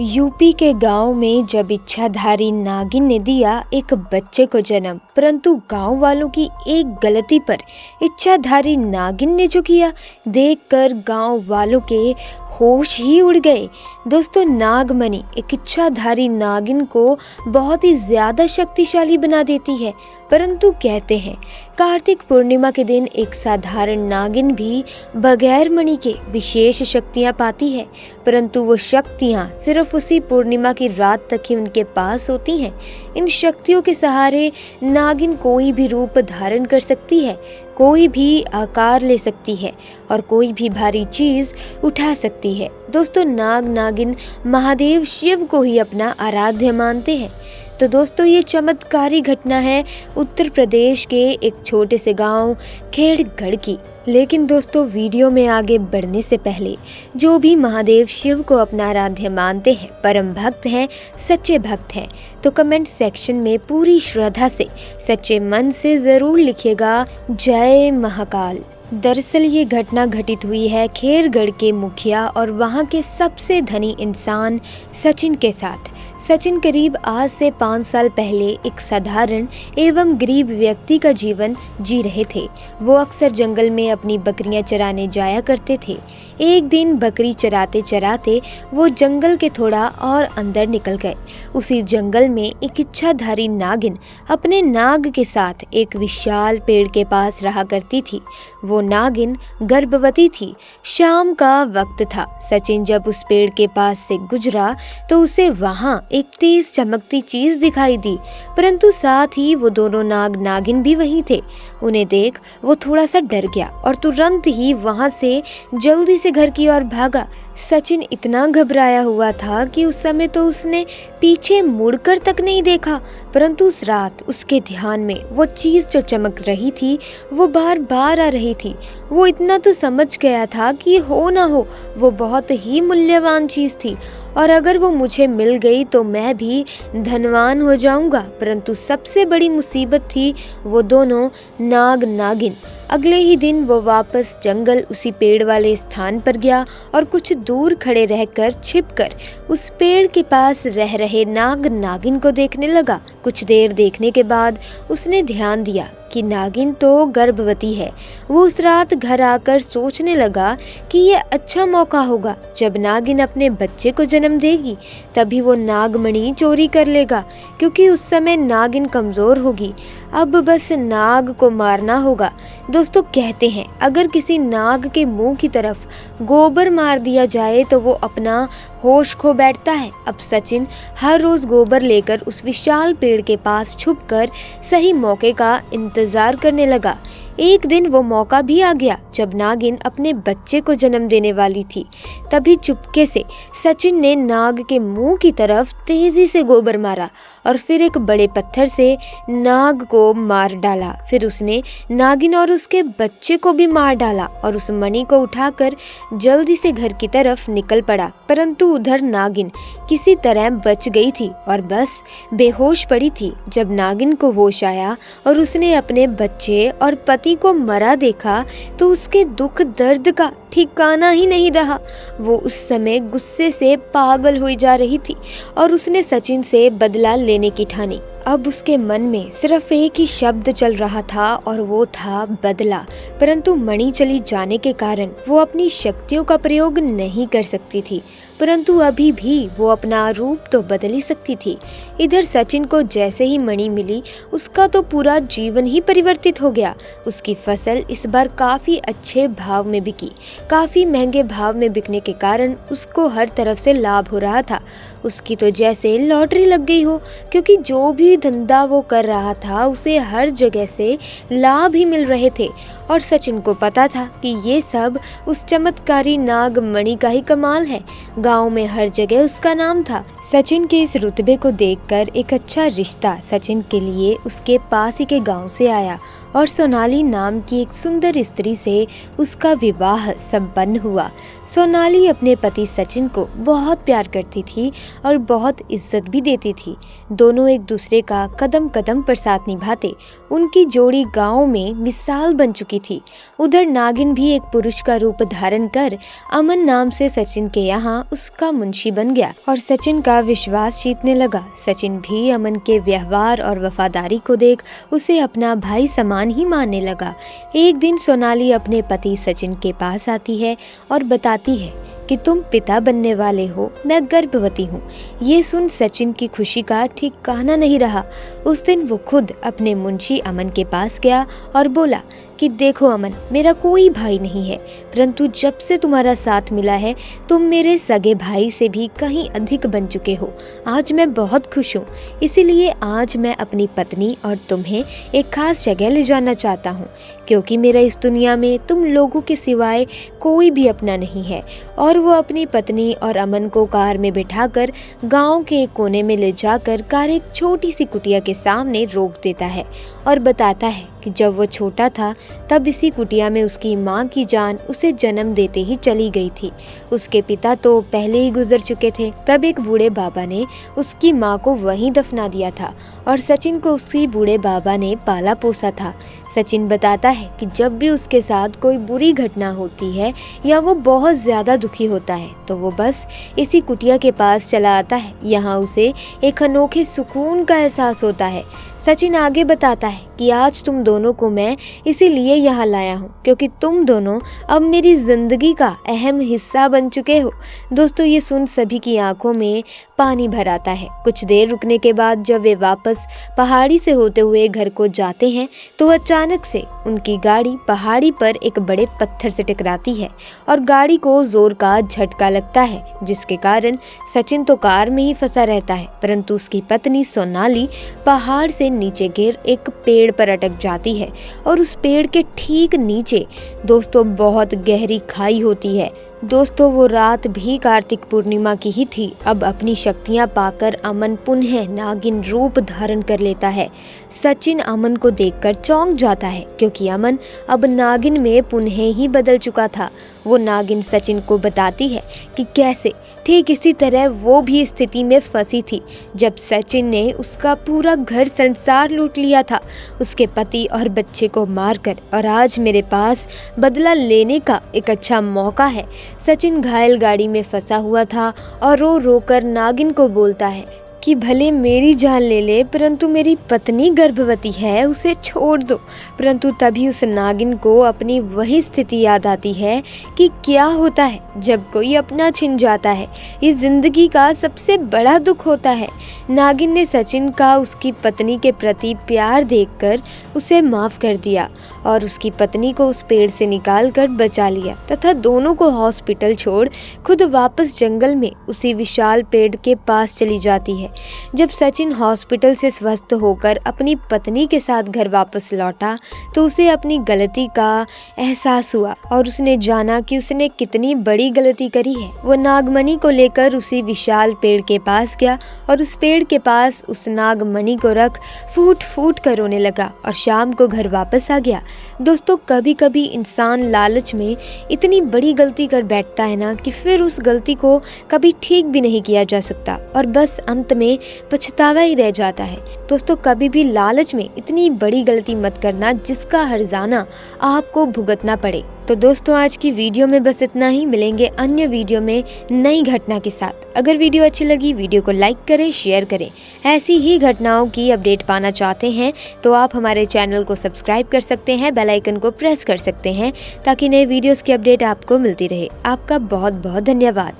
UP के गांव में जब इच्छाधारी नागिन ने दिया एक बच्चे को जन्म, परंतु गांव वालों की एक गलती पर इच्छाधारी नागिन ने जो किया देखकर गांव वालों के होश ही उड़ गए। दोस्तों, नागमणि एक इच्छाधारी नागिन को बहुत ही ज्यादा शक्तिशाली बना देती है, परंतु कहते हैं कार्तिक पूर्णिमा के दिन एक साधारण नागिन भी बगैर मणि के विशेष शक्तियां पाती है, परंतु वो शक्तियां सिर्फ उसी पूर्णिमा की रात तक ही उनके पास होती हैं। इन शक्तियों के सहारे नागिन कोई भी रूप धारण कर सकती है, कोई भी आकार ले सकती है और कोई भी भारी चीज उठा सकती है। दोस्तों, नागिन महादेव शिव को ही अपना आराध्य मानते हैं। तो दोस्तों, ये चमत्कारी घटना है उत्तर प्रदेश के एक छोटे से गांव खेड़गढ़ की। लेकिन दोस्तों, वीडियो में आगे बढ़ने से पहले जो भी महादेव शिव को अपना आराध्य मानते हैं, परम भक्त हैं, सच्चे भक्त हैं, तो कमेंट सेक्शन में पूरी श्रद्धा से सच्चे मन से जरूर लिखिएगा जय महाकाल। दरअसल ये घटना घटित हुई है खेड़गढ़ के मुखिया और वहाँ के सबसे धनी इंसान सचिन के साथ। सचिन करीब आज से 5 साल पहले एक साधारण एवं गरीब व्यक्ति का जीवन जी रहे थे। वो अक्सर जंगल में अपनी बकरियां चराने जाया करते थे। एक दिन बकरी चराते चराते वो जंगल के थोड़ा और अंदर निकल गए। उसी जंगल में एक इच्छाधारी नागिन अपने नाग के साथ एक विशाल पेड़ के पास रहा करती थी। वो नागिन गर्भवती थी। शाम का वक्त था। सचिन जब उस पेड़ के पास से गुजरा तो उसे वहां एक तेज चमकती चीज दिखाई दी, परंतु साथ ही वो दोनों नागिन भी वहीं थे। उन्हें देख वो थोड़ा सा डर गया और तुरंत ही वहां से जल्दी से घर की ओर भागा। सचिन इतना घबराया हुआ था कि उस समय तो उसने पीछे मुड़कर तक नहीं देखा, परंतु उस रात उसके ध्यान में वो चीज जो चमक रही थी वो बार बार आ रही थी। वो इतना तो समझ गया था कि हो ना हो वो बहुत ही मूल्यवान चीज थी और अगर वो मुझे मिल गई तो मैं भी धनवान हो जाऊंगा। परंतु सबसे बड़ी मुसीबत थी वो दोनों नागिन। अगले ही दिन वो वापस जंगल उसी पेड़ वाले स्थान पर गया और कुछ दूर खड़े रहकर छिपकर उस पेड़ के पास रह रहे नागिन को देखने लगा। कुछ देर देखने के बाद उसने ध्यान दिया कि नागिन तो गर्भवती है। वो उस रात घर आकर सोचने लगा कि ये अच्छा मौका होगा, जब नागिन अपने बच्चे को जन्म देगी तभी वो नागमणि चोरी कर लेगा, क्योंकि उस समय नागिन कमजोर होगी। अब बस नाग को मारना होगा। दोस्तों, कहते हैं अगर किसी नाग के मुंह की तरफ गोबर मार दिया जाए तो वो अपना होश खो बैठता है। अब सचिन हर रोज गोबर लेकर उस विशाल पेड़ के पास छुपकर सही मौके का इंतजार करने लगा। एक दिन वो मौका भी आ गया जब नागिन अपने बच्चे को जन्म देने वाली थी। तभी चुपके से सचिन ने नाग के मुंह की तरफ तेजी से गोबर मारा और फिर एक बड़े पत्थर से नाग को मार डाला। फिर उसने नागिन और उसके बच्चे को भी मार डाला और उस मणि को उठाकर जल्दी से घर की तरफ निकल पड़ा। परंतु उधर नागिन किसी तरह बच गई थी और बस बेहोश पड़ी थी। जब नागिन को होश आया और उसने अपने बच्चे और पति को मरा देखा तो उसके दुख दर्द का ठिकाना ही नहीं रहा। वो उस समय गुस्से से पागल हुई जा रही थी और उसने सचिन से बदला लेने की ठानी। अब उसके मन में सिर्फ एक ही शब्द चल रहा था और वो था बदला। परंतु मणि चली जाने के कारण वो अपनी शक्तियों का प्रयोग नहीं कर सकती थी, परंतु अभी भी वो अपना रूप तो बदल ही सकती थी। इधर सचिन को जैसे ही मणि मिली उसका तो पूरा जीवन ही परिवर्तित हो गया। उसकी फसल इस बार काफी अच्छे भाव में बिकी। काफी महंगे भाव में बिकने के कारण उसको हर तरफ से लाभ हो रहा था। उसकी तो जैसे लॉटरी लग गई हो, क्योंकि जो भी धंधा वो कर रहा था उसे हर जगह से लाभ ही मिल रहे थे। और सचिन को पता था कि ये सब उस चमत्कारी नागमणि का ही कमाल है। गांव में हर जगह उसका नाम था। सचिन के इस रुतबे को देखकर एक अच्छा रिश्ता सचिन के लिए उसके पास ही के गांव से आया और सोनाली नाम की एक सुंदर स्त्री से उसका विवाह संपन्न हुआ। सोनाली अपने पति सचिन को बहुत प्यार करती थी और बहुत इज्जत भी देती थी। दोनों एक दूसरे का कदम कदम पर साथ निभाते। उनकी जोड़ी गांव में मिसाल बन चुकी थी। उधर नागिन भी एक पुरुष का रूप धारण कर अमन नाम से सचिन के यहाँ उसका मुंशी बन गया और सचिन का विश्वास जीतने लगा। सचिन भी अमन के व्यवहार और वफादारी को देख उसे अपना भाई समान ही मानने लगा। एक दिन सोनाली अपने पति सचिन के पास आती है और बताती है कि तुम पिता बनने वाले हो, मैं गर्भवती हूँ। ये सुन सचिन की खुशी का ठिकाना नहीं रहा। उस दिन वो खुद अपने मुंशी अमन के पास गया और बोला कि देखो अमन, मेरा कोई भाई नहीं है, परंतु जब से तुम्हारा साथ मिला है तुम मेरे सगे भाई से भी कहीं अधिक बन चुके हो। आज मैं बहुत खुश हूँ, इसीलिए आज मैं अपनी पत्नी और तुम्हें एक खास जगह ले जाना चाहता हूँ, क्योंकि मेरा इस दुनिया में तुम लोगों के सिवाय कोई भी अपना नहीं है। और वो अपनी पत्नी और अमन को कार में बिठाकर गांव के एक कोने में ले जाकर कार एक छोटी सी कुटिया के सामने रोक देता है और बताता है कि जब वो छोटा था तब इसी कुटिया में उसकी माँ की जान उसे जन्म देते ही चली गई थी। उसके पिता तो पहले ही गुजर चुके थे। तब एक बूढ़े बाबा ने उसकी माँ को वहीं दफना दिया था और सचिन को उसी बूढ़े बाबा ने पाला पोसा था। सचिन बताता है कि जब भी उसके साथ कोई बुरी घटना होती है या वो बहुत ज़्यादा दुखी होता है तो वो बस इसी कुटिया के पास चला आता है। यहाँ उसे एक अनोखे सुकून का एहसास होता है। सचिन आगे बताता है कि आज तुम दोनों को मैं इसीलिए यहाँ लाया हूँ क्योंकि तुम दोनों अब मेरी ज़िंदगी का अहम हिस्सा बन चुके हो। दोस्तों, ये सुन सभी की आंखों में पानी भर आता है। कुछ देर रुकने के बाद जब वे वापस पहाड़ी से होते हुए घर को जाते हैं तो अचानक से उनकी गाड़ी पहाड़ी पर एक बड़े पत्थर से टकराती है और गाड़ी को जोर का झटका लगता है, जिसके कारण सचिन तो कार में ही फंसा रहता है, परंतु उसकी पत्नी सोनाली पहाड़ से नीचे गिर एक पेड़ पर अटक जाती है और उस पेड़ के ठीक नीचे दोस्तों बहुत गहरी खाई होती है। दोस्तों, वो रात भी कार्तिक पूर्णिमा की ही थी। अब अपनी शक्तियां पाकर अमन पुनः नागिन रूप धारण कर लेता है। सचिन अमन को देखकर चौंक जाता है क्योंकि अमन अब नागिन में पुनः ही बदल चुका था। वो नागिन सचिन को बताती है कि कैसे ठीक इसी तरह वो भी स्थिति में फंसी थी जब सचिन ने उसका पूरा घर संसार लूट लिया था, उसके पति और बच्चे को मारकर, और आज मेरे पास बदला लेने का एक अच्छा मौका है। सचिन घायल गाड़ी में फंसा हुआ था और रो रो कर नागिन को बोलता है कि भले मेरी जान ले ले, परंतु मेरी पत्नी गर्भवती है, उसे छोड़ दो। परंतु तभी उस नागिन को अपनी वही स्थिति याद आती है कि क्या होता है जब कोई अपना छिन जाता है। ये जिंदगी का सबसे बड़ा दुख होता है। नागिन ने सचिन का उसकी पत्नी के प्रति प्यार देखकर उसे माफ़ कर दिया और उसकी पत्नी को उस पेड़ से निकालकर बचा लिया तथा दोनों को हॉस्पिटल छोड़ खुद वापस जंगल में उसी विशाल पेड़ के पास चली जाती है। जब सचिन हॉस्पिटल से स्वस्थ होकर अपनी पत्नी के साथ घर वापस लौटा तो उसे अपनी गलती का एहसास हुआ और उसने जाना कि उसने कितनी बड़ी गलती करी है। वो नागमणि को लेकर उसी विशाल पेड़ के पास गया और उस पेड़ के पास उस नागमणि को रख फूट फूट कर रोने लगा और शाम को घर वापस आ गया। दोस्तों, कभी कभी इंसान लालच में इतनी बड़ी गलती कर बैठता है ना कि फिर उस गलती को कभी ठीक भी नहीं किया जा सकता और बस अंत में पछतावा ही रह जाता है। दोस्तों, कभी भी लालच में इतनी बड़ी गलती मत करना जिसका हर्जाना आपको भुगतना पड़े। तो दोस्तों, आज की वीडियो में बस इतना ही। मिलेंगे अन्य वीडियो में नई घटना के साथ। अगर वीडियो अच्छी लगी वीडियो को लाइक करें, शेयर करें। ऐसी ही घटनाओं की अपडेट पाना चाहते हैं तो आप हमारे चैनल को सब्सक्राइब कर सकते हैं, बेल आइकन को प्रेस कर सकते हैं ताकि नए वीडियोस की अपडेट आपको मिलती रहे। आपका बहुत बहुत धन्यवाद।